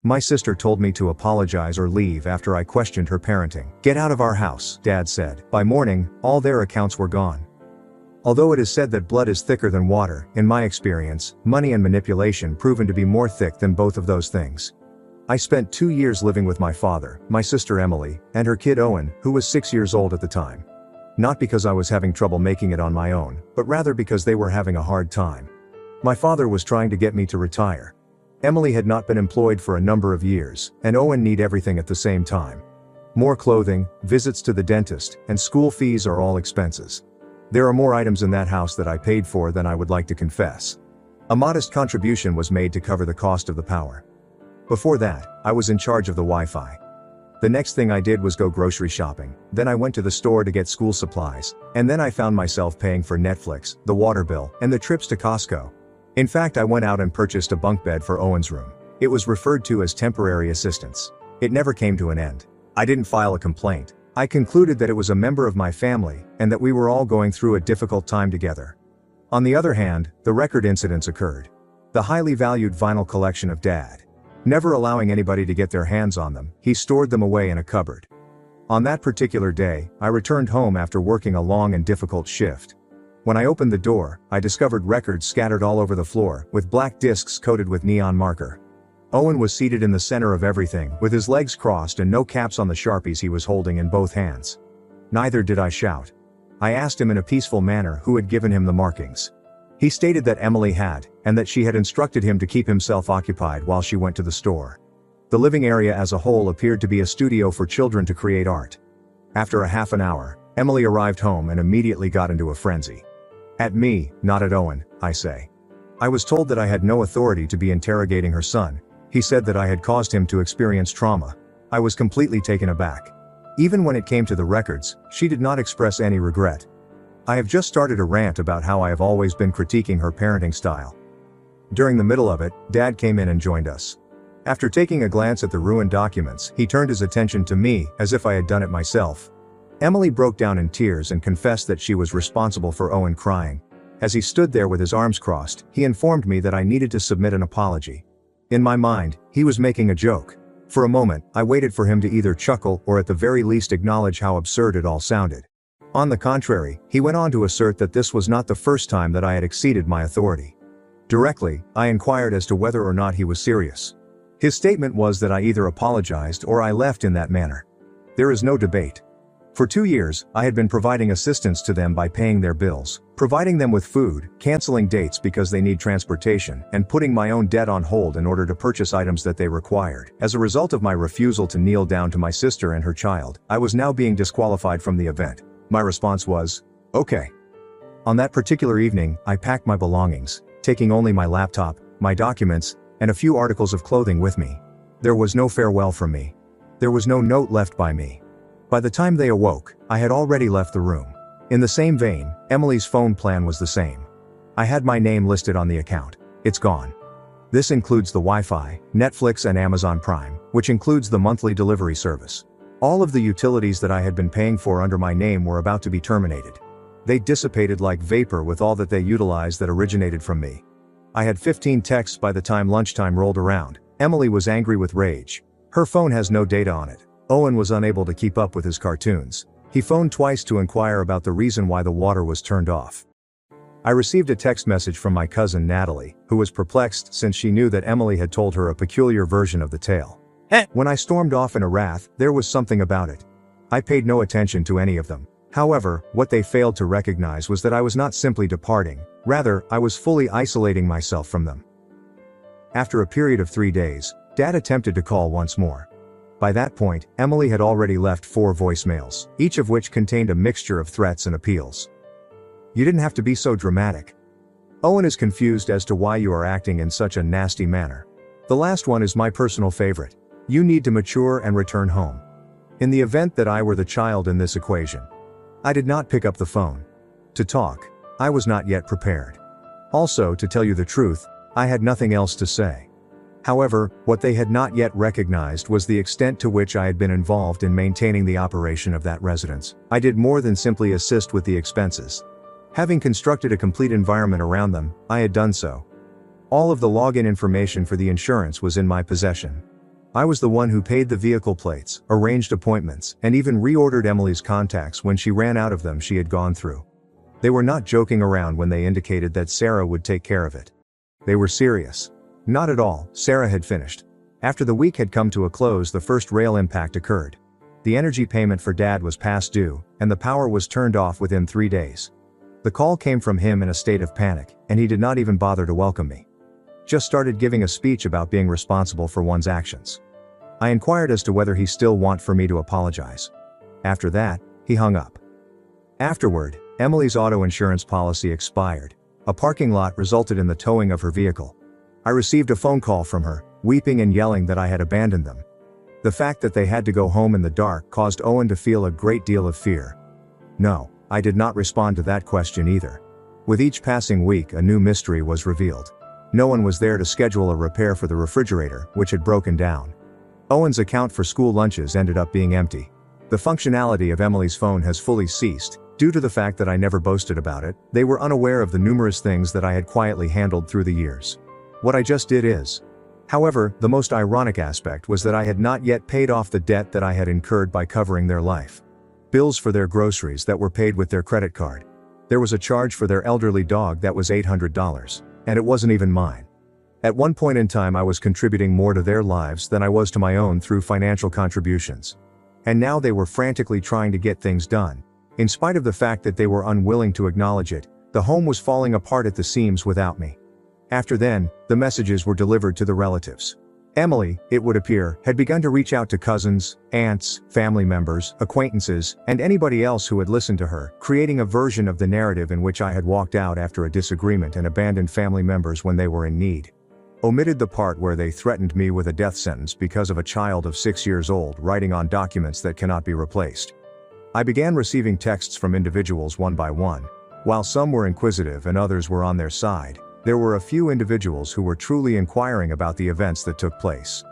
My sister told me to apologize or leave after I questioned her parenting. "Get out of our house," Dad said. By morning, all their accounts were gone. Although it is said that blood is thicker than water, in my experience, money and manipulation proven to be more thick than both of those things. I spent 2 years living with my father, my sister Emily, and her kid Owen, who was 6 years old at the time. Not because I was having trouble making it on my own, but rather because they were having a hard time. My father was trying to get me to retire. Emily had not been employed for a number of years, and Owen needed everything at the same time. More clothing, visits to the dentist, and school fees are all expenses. There are more items in that house that I paid for than I would like to confess. A modest contribution was made to cover the cost of the power. Before that, I was in charge of the Wi-Fi. The next thing I did was go grocery shopping, then I went to the store to get school supplies, and then I found myself paying for Netflix, the water bill, and the trips to Costco. In fact, I went out and purchased a bunk bed for Owen's room. It was referred to as temporary assistance. It never came to an end. I didn't file a complaint. I concluded that it was a member of my family, and that we were all going through a difficult time together. On the other hand, the record incidents occurred. The highly valued vinyl collection of Dad. Never allowing anybody to get their hands on them, he stored them away in a cupboard. On that particular day, I returned home after working a long and difficult shift. When I opened the door, I discovered records scattered all over the floor, with black discs coated with neon marker. Owen was seated in the center of everything, with his legs crossed and no caps on the Sharpies he was holding in both hands. Neither did I shout. I asked him in a peaceful manner who had given him the markings. He stated that Emily had, and that she had instructed him to keep himself occupied while she went to the store. The living area as a whole appeared to be a studio for children to create art. After a half an hour, Emily arrived home and immediately got into a frenzy. At me, not at Owen, I say. I was told that I had no authority to be interrogating her son. He said that I had caused him to experience trauma. I was completely taken aback. Even when it came to the records, she did not express any regret. I have just started a rant about how I have always been critiquing her parenting style. During the middle of it, Dad came in and joined us. After taking a glance at the ruined documents, he turned his attention to me, as if I had done it myself. Emily broke down in tears and confessed that she was responsible for Owen crying. As he stood there with his arms crossed, he informed me that I needed to submit an apology. In my mind, he was making a joke. For a moment, I waited for him to either chuckle or at the very least acknowledge how absurd it all sounded. On the contrary, he went on to assert that this was not the first time that I had exceeded my authority. Directly, I inquired as to whether or not he was serious. His statement was that I either apologized or I left in that manner. There is no debate. For 2 years, I had been providing assistance to them by paying their bills, providing them with food, canceling dates because they need transportation, and putting my own debt on hold in order to purchase items that they required. As a result of my refusal to kneel down to my sister and her child, I was now being disqualified from the event. My response was, okay. On that particular evening, I packed my belongings, taking only my laptop, my documents, and a few articles of clothing with me. There was no farewell from me. There was no note left by me. By the time they awoke, I had already left the room. In the same vein, Emily's phone plan was the same. I had my name listed on the account. It's gone. This includes the Wi-Fi, Netflix and Amazon Prime, which includes the monthly delivery service. All of the utilities that I had been paying for under my name were about to be terminated. They dissipated like vapor with all that they utilized that originated from me. I had 15 texts by the time lunchtime rolled around. Emily was angry with rage. Her phone has no data on it. Owen was unable to keep up with his cartoons. He phoned twice to inquire about the reason why the water was turned off. I received a text message from my cousin Natalie, who was perplexed since she knew that Emily had told her a peculiar version of the tale. When I stormed off in a wrath, there was something about it. I paid no attention to any of them. However, what they failed to recognize was that I was not simply departing, rather, I was fully isolating myself from them. After a period of 3 days, Dad attempted to call once more. By that point, Emily had already left 4 voicemails, each of which contained a mixture of threats and appeals. You didn't have to be so dramatic. Owen is confused as to why you are acting in such a nasty manner. The last one is my personal favorite. You need to mature and return home. In the event that I were the child in this equation, I did not pick up the phone. To talk, I was not yet prepared. Also, to tell you the truth, I had nothing else to say. However, what they had not yet recognized was the extent to which I had been involved in maintaining the operation of that residence. I did more than simply assist with the expenses. Having constructed a complete environment around them, I had done so. All of the login information for the insurance was in my possession. I was the one who paid the vehicle plates, arranged appointments, and even reordered Emily's contacts when she ran out of them she had gone through. They were not joking around when they indicated that Sarah would take care of it. They were serious. Not at all, Sarah had finished. After the week had come to a close, the first rail impact occurred. The energy payment for Dad was past due, and the power was turned off within 3 days. The call came from him in a state of panic, and he did not even bother to welcome me. Just started giving a speech about being responsible for one's actions. I inquired as to whether he still want for me to apologize. After that, he hung up. Afterward, Emily's auto insurance policy expired. A parking lot resulted in the towing of her vehicle. I received a phone call from her, weeping and yelling that I had abandoned them. The fact that they had to go home in the dark caused Owen to feel a great deal of fear. No, I did not respond to that question either. With each passing week, a new mystery was revealed. No one was there to schedule a repair for the refrigerator, which had broken down. Owen's account for school lunches ended up being empty. The functionality of Emily's phone has fully ceased. Due to the fact that I never boasted about it, they were unaware of the numerous things that I had quietly handled through the years. What I just did is. However, the most ironic aspect was that I had not yet paid off the debt that I had incurred by covering their life. Bills for their groceries that were paid with their credit card. There was a charge for their elderly dog that was $800, and it wasn't even mine. At one point in time I was contributing more to their lives than I was to my own through financial contributions. And now they were frantically trying to get things done. In spite of the fact that they were unwilling to acknowledge it, the home was falling apart at the seams without me. After then, the messages were delivered to the relatives. Emily, it would appear, had begun to reach out to cousins, aunts, family members, acquaintances, and anybody else who had listened to her, creating a version of the narrative in which I had walked out after a disagreement and abandoned family members when they were in need. Omitted the part where they threatened me with a death sentence because of a child of 6 years old writing on documents that cannot be replaced. I began receiving texts from individuals one by one. While some were inquisitive and others were on their side, there were a few individuals who were truly inquiring about the events that took place.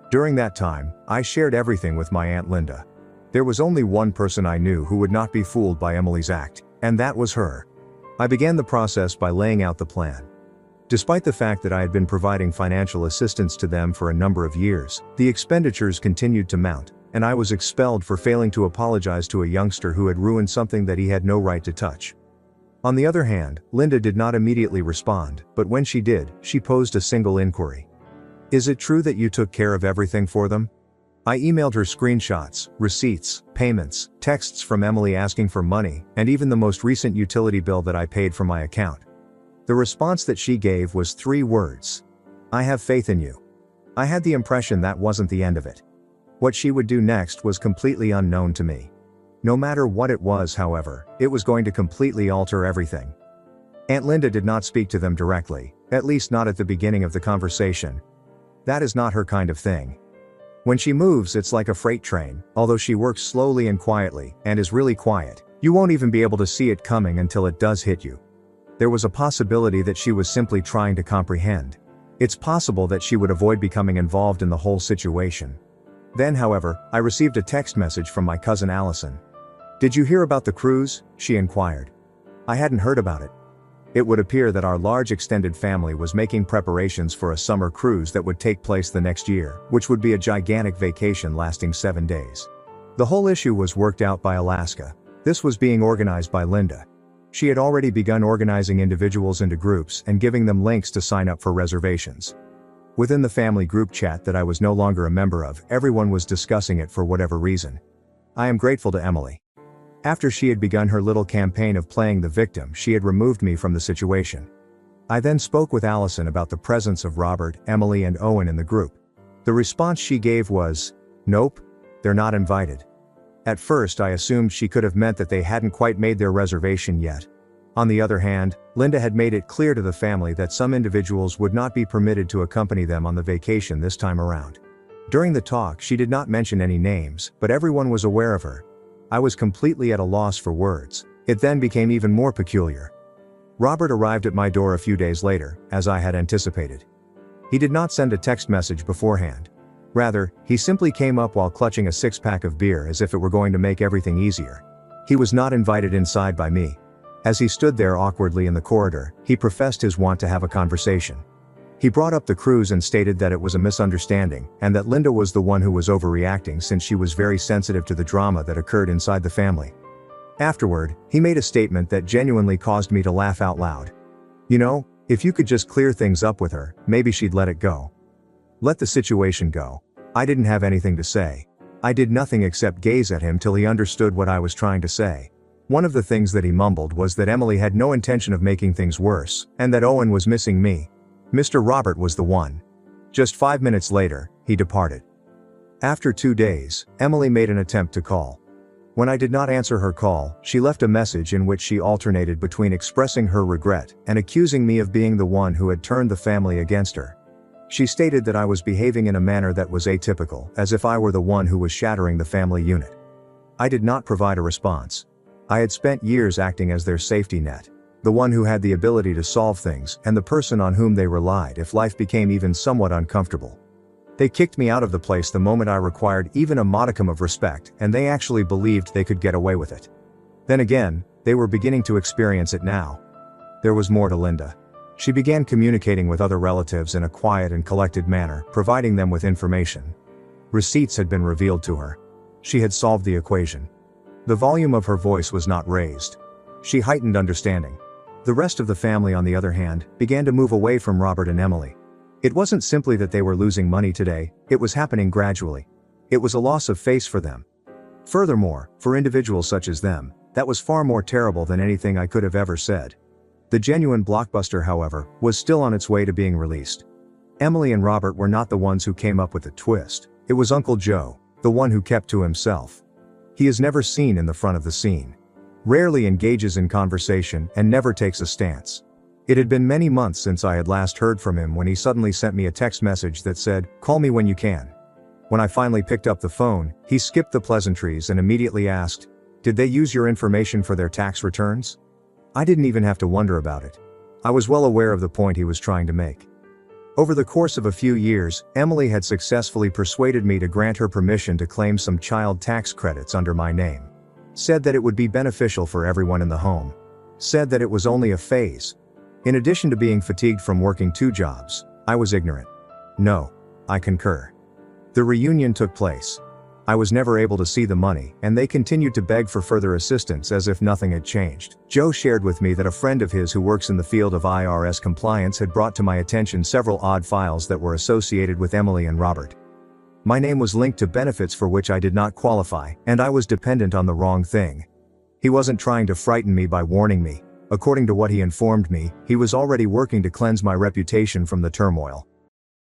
During that time, I shared everything with my Aunt Linda. There was only one person I knew who would not be fooled by Emily's act, and that was her. I began the process by laying out the plan. Despite the fact that I had been providing financial assistance to them for a number of years, the expenditures continued to mount, and I was expelled for failing to apologize to a youngster who had ruined something that he had no right to touch. On the other hand, Linda did not immediately respond, but when she did, she posed a single inquiry. "Is it true that you took care of everything for them?" I emailed her screenshots, receipts, payments, texts from Emily asking for money, and even the most recent utility bill that I paid from my account. The response that she gave was 3 words. "I have faith in you." I had the impression that wasn't the end of it. What she would do next was completely unknown to me. No matter what it was, however, it was going to completely alter everything. Aunt Linda did not speak to them directly, at least not at the beginning of the conversation. That is not her kind of thing. When she moves, it's like a freight train, although she works slowly and quietly, and is really quiet. You won't even be able to see it coming until it does hit you. There was a possibility that she was simply trying to comprehend. It's possible that she would avoid becoming involved in the whole situation. Then, however, I received a text message from my cousin Allison. "Did you hear about the cruise?" she inquired. I hadn't heard about it. It would appear that our large extended family was making preparations for a summer cruise that would take place the next year, which would be a gigantic vacation lasting 7 days. The whole issue was worked out by Alaska. This was being organized by Linda. She had already begun organizing individuals into groups and giving them links to sign up for reservations. Within the family group chat that I was no longer a member of, everyone was discussing it for whatever reason. I am grateful to Emily. After she had begun her little campaign of playing the victim, she had removed me from the situation. I then spoke with Allison about the presence of Robert, Emily, and Owen in the group. The response she gave was, "Nope, they're not invited." At first I assumed she could have meant that they hadn't quite made their reservation yet. On the other hand, Linda had made it clear to the family that some individuals would not be permitted to accompany them on the vacation this time around. During the talk she did not mention any names, but everyone was aware of her. I was completely at a loss for words. It then became even more peculiar. Robert arrived at my door a few days later, as I had anticipated. He did not send a text message beforehand. Rather, he simply came up while clutching a 6-pack of beer as if it were going to make everything easier. He was not invited inside by me. As he stood there awkwardly in the corridor, he professed his want to have a conversation. He brought up the cruise and stated that it was a misunderstanding, and that Linda was the one who was overreacting since she was very sensitive to the drama that occurred inside the family. Afterward, he made a statement that genuinely caused me to laugh out loud. You know, if you could just clear things up with her, maybe she'd let it go. Let the situation go. I didn't have anything to say. I did nothing except gaze at him till he understood what I was trying to say. One of the things that he mumbled was that Emily had no intention of making things worse, and that Owen was missing me. Mr. Robert was the one. Just 5 minutes later, he departed. After 2 days, Emily made an attempt to call. When I did not answer her call, she left a message in which she alternated between expressing her regret and accusing me of being the one who had turned the family against her. She stated that I was behaving in a manner that was atypical, as if I were the one who was shattering the family unit. I did not provide a response. I had spent years acting as their safety net, the one who had the ability to solve things and the person on whom they relied if life became even somewhat uncomfortable. They kicked me out of the place the moment I required even a modicum of respect, and they actually believed they could get away with it. Then again, they were beginning to experience it now. There was more to Linda. She began communicating with other relatives in a quiet and collected manner, providing them with information. Receipts had been revealed to her. She had solved the equation. The volume of her voice was not raised. She heightened understanding. The rest of the family, on the other hand, began to move away from Robert and Emily. It wasn't simply that they were losing money today, it was happening gradually. It was a loss of face for them. Furthermore, for individuals such as them, that was far more terrible than anything I could have ever said. The genuine blockbuster, however, was still on its way to being released. Emily and Robert were not the ones who came up with the twist. It was Uncle Joe, the one who kept to himself. He is never seen in the front of the scene. Rarely engages in conversation and never takes a stance. It had been many months since I had last heard from him when he suddenly sent me a text message that said, "Call me when you can." When I finally picked up the phone, he skipped the pleasantries and immediately asked, "Did they use your information for their tax returns?" I didn't even have to wonder about it. I was well aware of the point he was trying to make. Over the course of a few years, Emily had successfully persuaded me to grant her permission to claim some child tax credits under my name. Said that it would be beneficial for everyone in the home. Said that it was only a phase. In addition to being fatigued from working 2 jobs, I was ignorant. No, I concur. The reunion took place. I was never able to see the money, and they continued to beg for further assistance as if nothing had changed. Joe shared with me that a friend of his who works in the field of IRS compliance had brought to my attention several odd files that were associated with Emily and Robert. My name was linked to benefits for which I did not qualify, and I was dependent on the wrong thing. He wasn't trying to frighten me by warning me. According to what he informed me, he was already working to cleanse my reputation from the turmoil.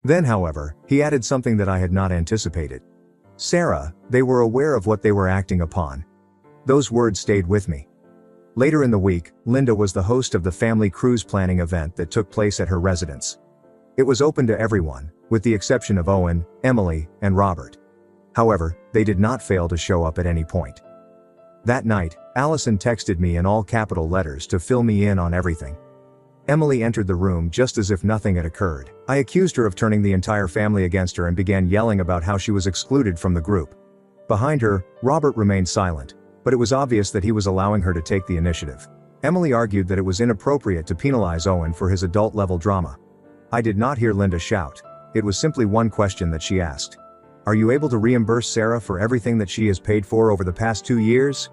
Then, however, he added something that I had not anticipated. "Sarah, they were aware of what they were acting upon." Those words stayed with me. Later in the week, Linda was the host of the family cruise planning event that took place at her residence. It was open to everyone, with the exception of Owen, Emily, and Robert. However, they did not fail to show up at any point. That night, Allison texted me in all capital letters to fill me in on everything. Emily entered the room just as if nothing had occurred. I accused her of turning the entire family against her and began yelling about how she was excluded from the group. Behind her, Robert remained silent, but it was obvious that he was allowing her to take the initiative. Emily argued that it was inappropriate to penalize Owen for his adult-level drama. I did not hear Linda shout. It was simply one question that she asked. "Are you able to reimburse Sarah for everything that she has paid for over the past 2 years?"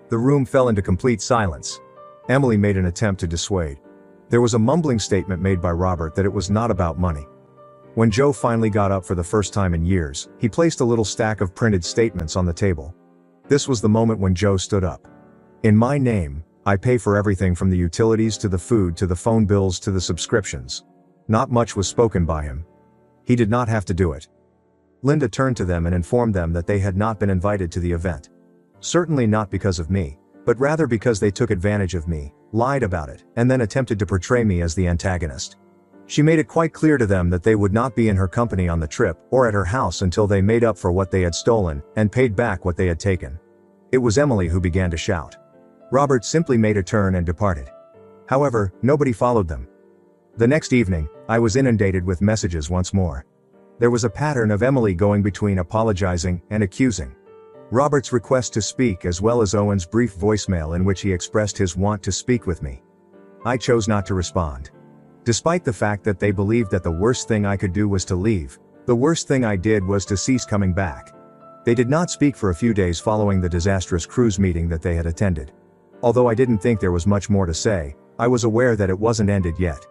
The room fell into complete silence. Emily made an attempt to dissuade. There was a mumbling statement made by Robert that it was not about money. When Joe finally got up for the first time in years, he placed a little stack of printed statements on the table. This was the moment when Joe stood up. "In my name, I pay for everything from the utilities to the food to the phone bills to the subscriptions." Not much was spoken by him. He did not have to do it. Linda turned to them and informed them that they had not been invited to the event. Certainly not because of me, but rather because they took advantage of me, lied about it, and then attempted to portray me as the antagonist. She made it quite clear to them that they would not be in her company on the trip or at her house until they made up for what they had stolen and paid back what they had taken. It was Emily who began to shout. Robert simply made a turn and departed. However, nobody followed them. The next evening, I was inundated with messages once more. There was a pattern of Emily going between apologizing and accusing. Robert's request to speak as well as Owen's brief voicemail in which he expressed his want to speak with me. I chose not to respond. Despite the fact that they believed that the worst thing I could do was to leave, the worst thing I did was to cease coming back. They did not speak for a few days following the disastrous cruise meeting that they had attended. Although I didn't think there was much more to say, I was aware that it wasn't ended yet.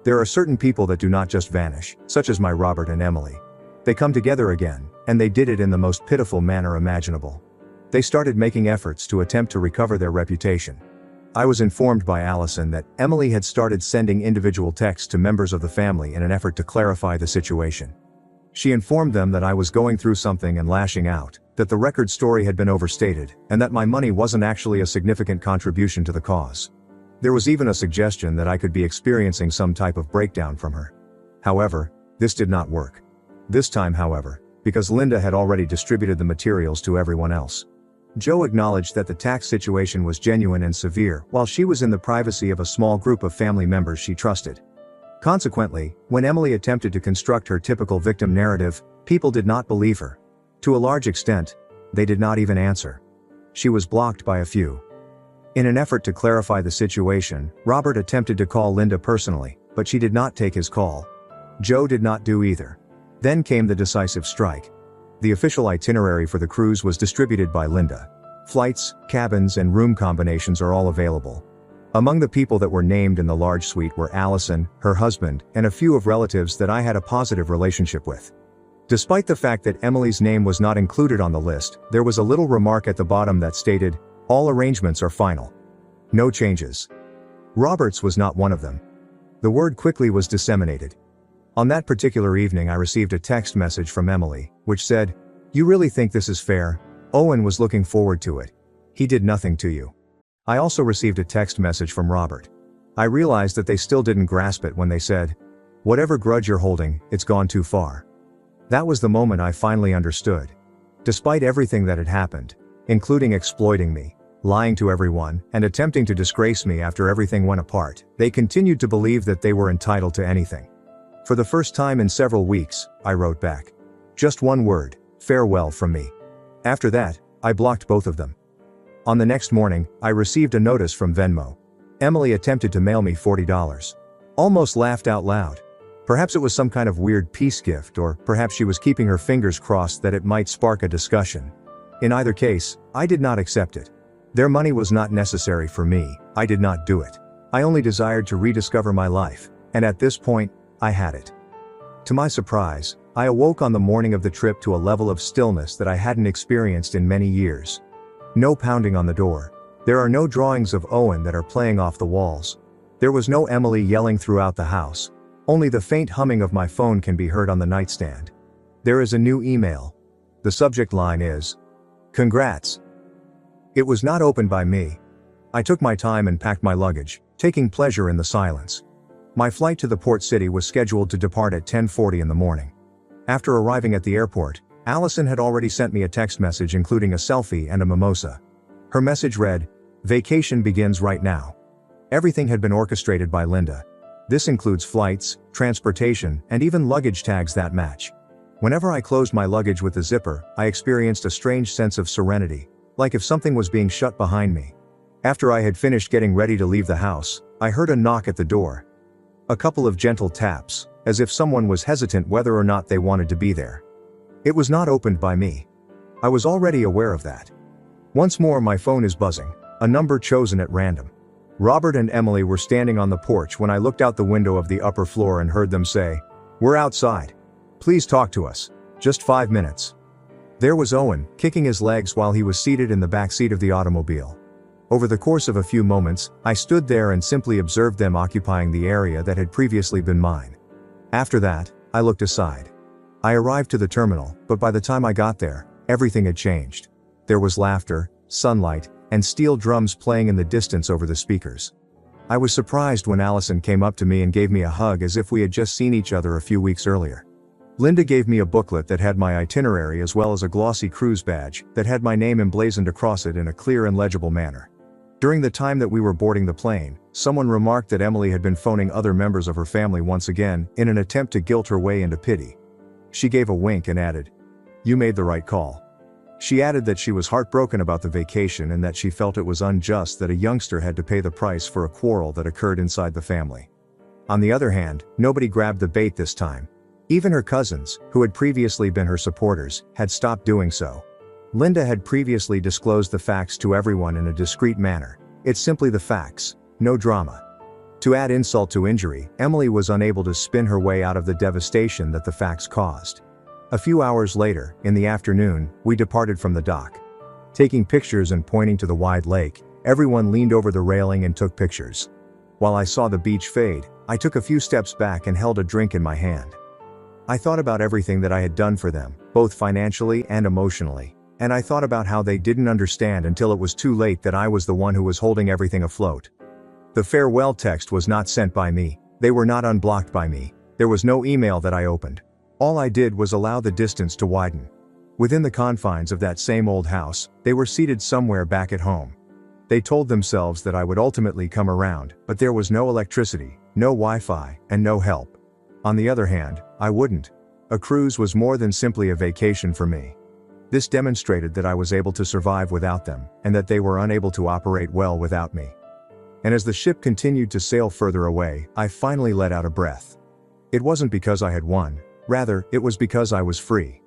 There are certain people that do not just vanish, such as my Robert and Emily. They come together again, and they did it in the most pitiful manner imaginable. They started making efforts to attempt to recover their reputation. I was informed by Allison that Emily had started sending individual texts to members of the family in an effort to clarify the situation. She informed them that I was going through something and lashing out, that the record story had been overstated, and that my money wasn't actually a significant contribution to the cause. There was even a suggestion that I could be experiencing some type of breakdown from her. However, this did not work. This time, however, because Linda had already distributed the materials to everyone else. Joe acknowledged that the tax situation was genuine and severe while she was in the privacy of a small group of family members she trusted. Consequently, when Emily attempted to construct her typical victim narrative, people did not believe her. To a large extent, they did not even answer. She was blocked by a few. In an effort to clarify the situation, Robert attempted to call Linda personally, but she did not take his call. Joe did not do either. Then came the decisive strike. The official itinerary for the cruise was distributed by Linda. Flights, cabins, and room combinations are all available. Among the people that were named in the large suite were Allison, her husband, and a few of relatives that I had a positive relationship with. Despite the fact that Emily's name was not included on the list, there was a little remark at the bottom that stated, "All arrangements are final. No changes." Robert's was not one of them. The word quickly was disseminated. On that particular evening I received a text message from Emily, which said, "You really think this is fair? Owen was looking forward to it. He did nothing to you." I also received a text message from Robert. I realized that they still didn't grasp it when they said, "Whatever grudge you're holding, it's gone too far." That was the moment I finally understood. Despite everything that had happened, including exploiting me, lying to everyone, and attempting to disgrace me after everything went apart, they continued to believe that they were entitled to anything. For the first time in several weeks, I wrote back. Just one word, farewell from me. After that, I blocked both of them. On the next morning, I received a notice from Venmo. Emily attempted to mail me $40. Almost laughed out loud. Perhaps it was some kind of weird peace gift, or perhaps she was keeping her fingers crossed that it might spark a discussion. In either case, I did not accept it. Their money was not necessary for me, I did not do it. I only desired to rediscover my life, and at this point, I had it. To my surprise, I awoke on the morning of the trip to a level of stillness that I hadn't experienced in many years. No pounding on the door. There are no drawings of Owen that are playing off the walls. There was no Emily yelling throughout the house. Only the faint humming of my phone can be heard on the nightstand. There is a new email. The subject line is, "Congrats." It was not opened by me. I took my time and packed my luggage, taking pleasure in the silence. My flight to the port city was scheduled to depart at 10:40 in the morning. After arriving at the airport, Allison had already sent me a text message including a selfie and a mimosa. Her message read, "Vacation begins right now." Everything had been orchestrated by Linda. This includes flights, transportation, and even luggage tags that match. Whenever I closed my luggage with the zipper, I experienced a strange sense of serenity, like if something was being shut behind me. After I had finished getting ready to leave the house, I heard a knock at the door. A couple of gentle taps, as if someone was hesitant whether or not they wanted to be there. It was not opened by me. I was already aware of that. Once more my phone is buzzing, a number chosen at random. Robert and Emily were standing on the porch when I looked out the window of the upper floor and heard them say, "We're outside. Please talk to us. Just 5 minutes." There was Owen, kicking his legs while he was seated in the back seat of the automobile. Over the course of a few moments, I stood there and simply observed them occupying the area that had previously been mine. After that, I looked aside. I arrived to the terminal, but by the time I got there, everything had changed. There was laughter, sunlight, and steel drums playing in the distance over the speakers. I was surprised when Allison came up to me and gave me a hug as if we had just seen each other a few weeks earlier. Linda gave me a booklet that had my itinerary as well as a glossy cruise badge that had my name emblazoned across it in a clear and legible manner. During the time that we were boarding the plane, someone remarked that Emily had been phoning other members of her family once again in an attempt to guilt her way into pity. She gave a wink and added, "You made the right call." She added that she was heartbroken about the vacation and that she felt it was unjust that a youngster had to pay the price for a quarrel that occurred inside the family. On the other hand, nobody grabbed the bait this time. Even her cousins, who had previously been her supporters, had stopped doing so. Linda had previously disclosed the facts to everyone in a discreet manner. It's simply the facts, no drama. To add insult to injury, Emily was unable to spin her way out of the devastation that the facts caused. A few hours later, in the afternoon, we departed from the dock. Taking pictures and pointing to the wide lake, everyone leaned over the railing and took pictures. While I saw the beach fade, I took a few steps back and held a drink in my hand. I thought about everything that I had done for them, both financially and emotionally, and I thought about how they didn't understand until it was too late that I was the one who was holding everything afloat. The farewell text was not sent by me, they were not unblocked by me, there was no email that I opened. All I did was allow the distance to widen. Within the confines of that same old house, they were seated somewhere back at home. They told themselves that I would ultimately come around, but there was no electricity, no Wi-Fi, and no help. On the other hand, I wouldn't. A cruise was more than simply a vacation for me. This demonstrated that I was able to survive without them, and that they were unable to operate well without me. And as the ship continued to sail further away, I finally let out a breath. It wasn't because I had won, rather, it was because I was free.